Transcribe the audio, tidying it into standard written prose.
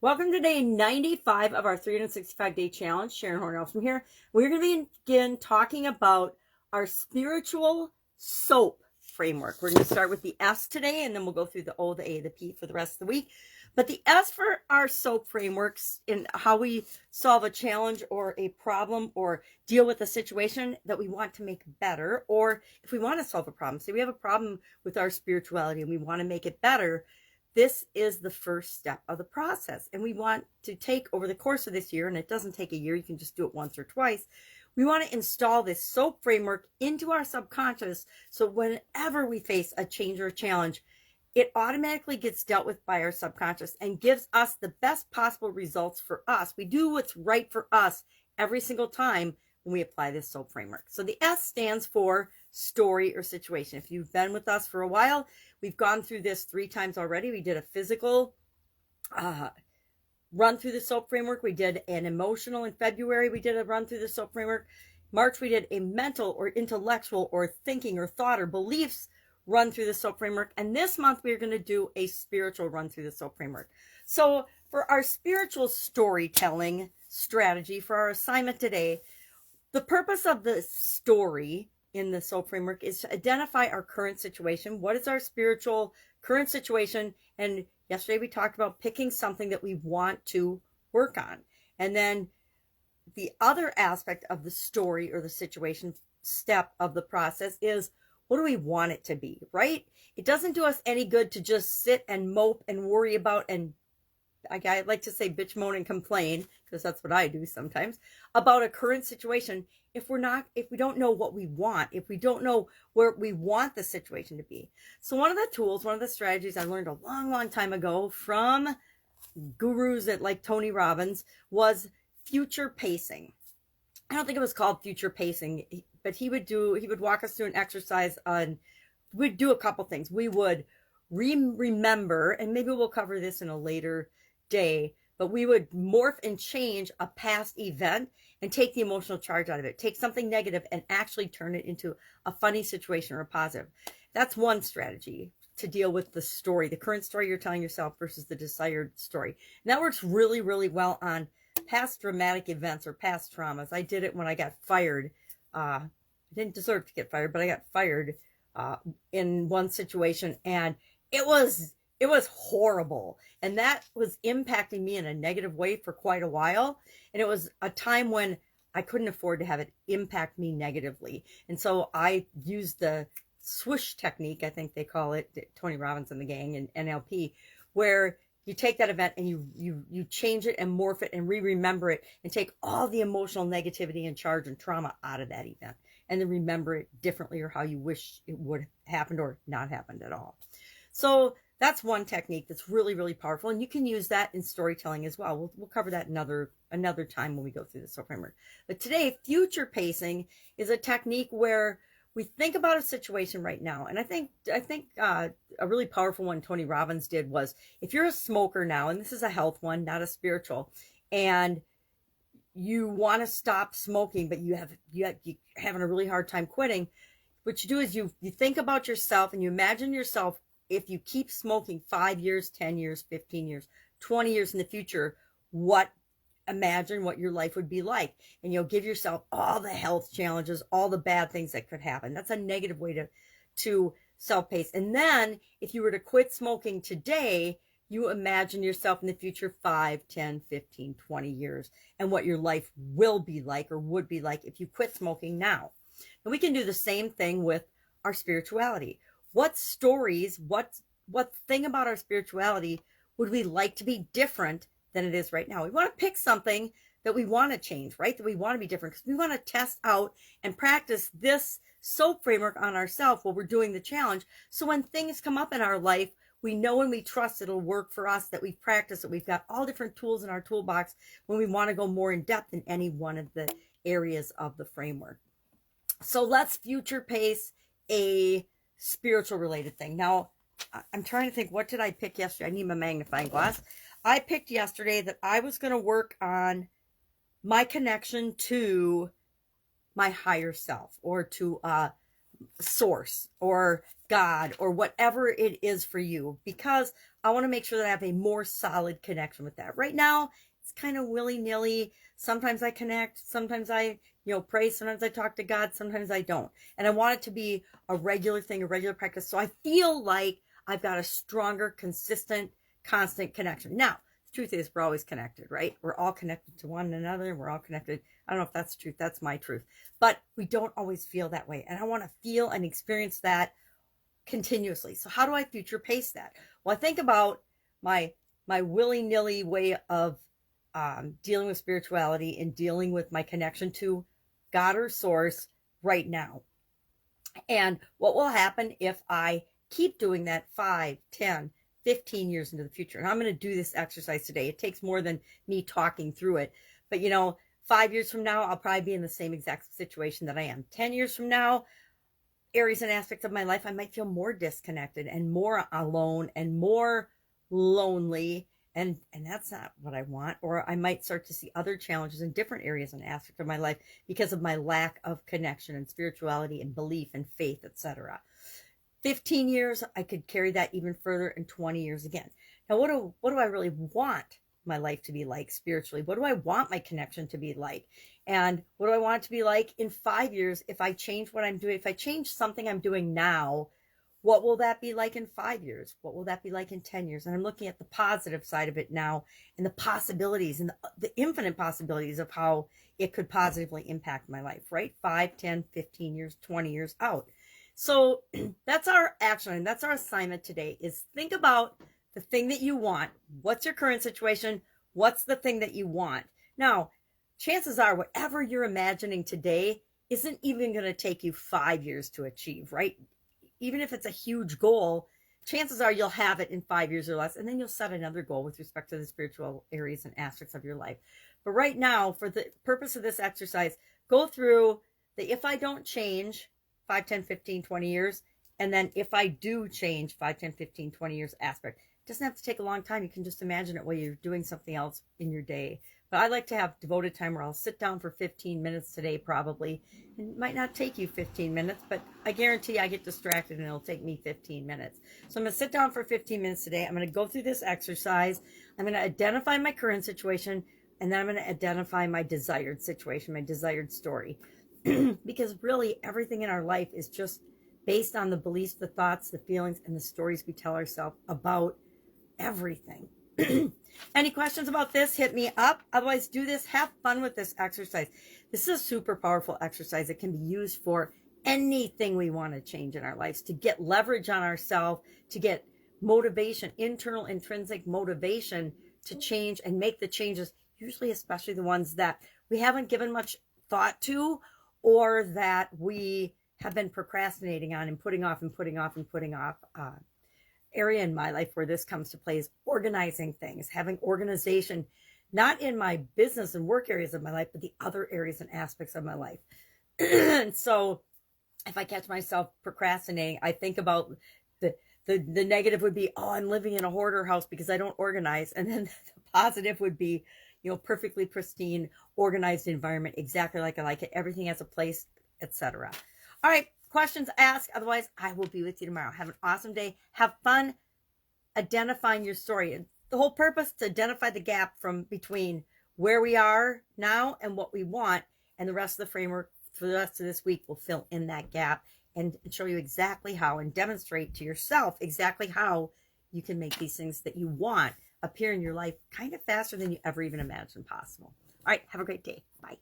Welcome to day 95 of our 365-day challenge. Sharon Horne-Ellstrom here. We're going to begin talking about our spiritual SOAP framework. We're going to start with the S today, and then we'll go through the O, the A, the P for the rest of the week. But the S for our SOAP frameworks in how we solve a challenge or a problem or deal with a situation that we want to make better, or if we want to solve a problem. Say we have a problem with our spirituality and we want to make it better. This is the first step of the process, and we want to take over the course of this year, and it doesn't take a year, you can just do it once or twice. We want to install this SOAP framework into our subconscious, so whenever we face a change or a challenge, it automatically gets dealt with by our subconscious and gives us the best possible results for us. We do what's right for us every single time when we apply this SOAP framework. So the S stands for story or situation. If you've been with us for a while, we've gone through this 3 times already. We did a physical run through the SOAP framework. We did an emotional in February. We did a run through the SOAP framework. March, we did a mental or intellectual or thinking or thought or beliefs run through the SOAP framework. And this month, we're going to do a spiritual run through the SOAP framework. So for our spiritual storytelling strategy for our assignment today, the purpose of the story in the SOAP framework is to identify our current situation. What is our spiritual current situation? And yesterday we talked about picking something that we want to work on. And then the other aspect of the story or the situation step of the process is, what do we want it to be, right? It doesn't do us any good to just sit and mope and worry about, and I like to say bitch, moan, and complain, because that's what I do sometimes, about a current situation if we don't know what we want, if we don't know where we want the situation to be. So one of the tools, one of the strategies I learned a long, long time ago from gurus like Tony Robbins was future pacing. I don't think it was called future pacing, but he would walk us through an exercise on, we'd do a couple things. We would remember, and maybe we'll cover this in a later day, but we would morph and change a past event and take the emotional charge out of it, take something negative and actually turn it into a funny situation or a positive. That's one strategy to deal with the story, the current story you're telling yourself versus the desired story. And that works really, really well on past dramatic events or past traumas. I did it when I got fired. I didn't deserve to get fired, but I got fired in one situation, and it was horrible. And that was impacting me in a negative way for quite a while. And it was a time when I couldn't afford to have it impact me negatively. And so I used the swoosh technique, I think they call it, Tony Robbins and the gang and NLP, where you take that event and you change it and morph it and remember it and take all the emotional negativity and charge and trauma out of that event and then remember it differently or how you wish it would have happened or not happened at all. So that's one technique that's really, really powerful. And you can use that in storytelling as well. We'll cover that another time when we go through the SOAP framework. But today, future pacing is a technique where we think about a situation right now. And I think a really powerful one Tony Robbins did was, if you're a smoker now, and this is a health one, not a spiritual, and you want to stop smoking, but you're having a really hard time quitting, what you do is you think about yourself and you imagine yourself, if you keep smoking 5 years, 10 years, 15 years, 20 years in the future, imagine what your life would be like. And you'll give yourself all the health challenges, all the bad things that could happen. That's a negative way to self-pace. And then if you were to quit smoking today, you imagine yourself in the future 5, 10, 15, 20 years and what your life will be like or would be like if you quit smoking now. And we can do the same thing with our spirituality. What stories, what thing about our spirituality would we like to be different than it is right now? We want to pick something that we want to change, right? That we want to be different, because we want to test out and practice this SOAP framework on ourselves while we're doing the challenge. So when things come up in our life, we know and we trust it'll work for us, that we've practiced it. We've got all different tools in our toolbox when we want to go more in depth in any one of the areas of the framework. So let's future pace a spiritual related thing. Now, I'm trying to think, what did I pick yesterday? I need my magnifying glass. I picked yesterday that I was going to work on my connection to my higher self, or to source or God or whatever it is for you, because I want to make sure that I have a more solid connection with that. Right now, it's kind of willy-nilly. Sometimes I connect, sometimes I, pray, sometimes I talk to God, sometimes I don't. And I want it to be a regular thing, a regular practice. So I feel like I've got a stronger, consistent, constant connection. Now, the truth is we're always connected, right? We're all connected to one another. We're all connected. I don't know if that's the truth. That's my truth. But we don't always feel that way. And I want to feel and experience that continuously. So how do I future pace that? Well, I think about my willy-nilly way of dealing with spirituality and dealing with my connection to God or source right now. And what will happen if I keep doing that 5, 10, 15 years into the future? And I'm going to do this exercise today. It takes more than me talking through it. But 5 years from now, I'll probably be in the same exact situation that I am. 10 years from now, areas and aspects of my life, I might feel more disconnected and more alone and more lonely. And that's not what I want. Or I might start to see other challenges in different areas and aspects of my life because of my lack of connection and spirituality and belief and faith, etc. 15 years, I could carry that even further, and 20 years again. Now, what do I really want my life to be like spiritually? What do I want my connection to be like? And what do I want it to be like in 5 years if I change what I'm doing? If I change something I'm doing now, what will that be like in 5 years? What will that be like in 10 years? And I'm looking at the positive side of it now and the possibilities and the infinite possibilities of how it could positively impact my life, right? 5, 10, 15 years, 20 years out. So that's our action, and that's our assignment today, is think about the thing that you want. What's your current situation? What's the thing that you want? Now, chances are whatever you're imagining today isn't even going to take you 5 years to achieve, right? Even if it's a huge goal, chances are you'll have it in 5 years or less, and then you'll set another goal with respect to the spiritual areas and aspects of your life. But right now, for the purpose of this exercise, go through the if I don't change 5, 10, 15, 20 years, and then if I do change 5, 10, 15, 20 years aspect. It doesn't have to take a long time. You can just imagine it while you're doing something else in your day. But I like to have devoted time where I'll sit down for 15 minutes today, probably. It might not take you 15 minutes, but I guarantee I get distracted and it'll take me 15 minutes. So I'm going to sit down for 15 minutes today. I'm going to go through this exercise. I'm going to identify my current situation, and then I'm going to identify my desired situation, my desired story. Because really everything in our life is just based on the beliefs, the thoughts, the feelings, and the stories we tell ourselves about everything. Any questions about this, hit me up. Otherwise, do this. Have fun with this exercise. This is a super powerful exercise. It can be used for anything we want to change in our lives, to get leverage on ourselves, to get motivation, internal, intrinsic motivation to change and make the changes, usually especially the ones that we haven't given much thought to, or that we have been procrastinating on and putting off. Area in my life where this comes to play is organizing things, having organization, not in my business and work areas of my life, but the other areas and aspects of my life. And so if I catch myself procrastinating, I think about the negative would be, oh, I'm living in a hoarder house because I don't organize. And then the positive would be, perfectly pristine, organized environment, exactly like I like it. Everything has a place, etc. All right. Questions, ask. Otherwise, I will be with you tomorrow. Have an awesome day. Have fun identifying your story. And the whole purpose is to identify the gap from between where we are now and what we want. And the rest of the framework for the rest of this week will fill in that gap and show you exactly how, and demonstrate to yourself exactly how you can make these things that you want appear in your life kind of faster than you ever even imagined possible. All right. Have a great day. Bye.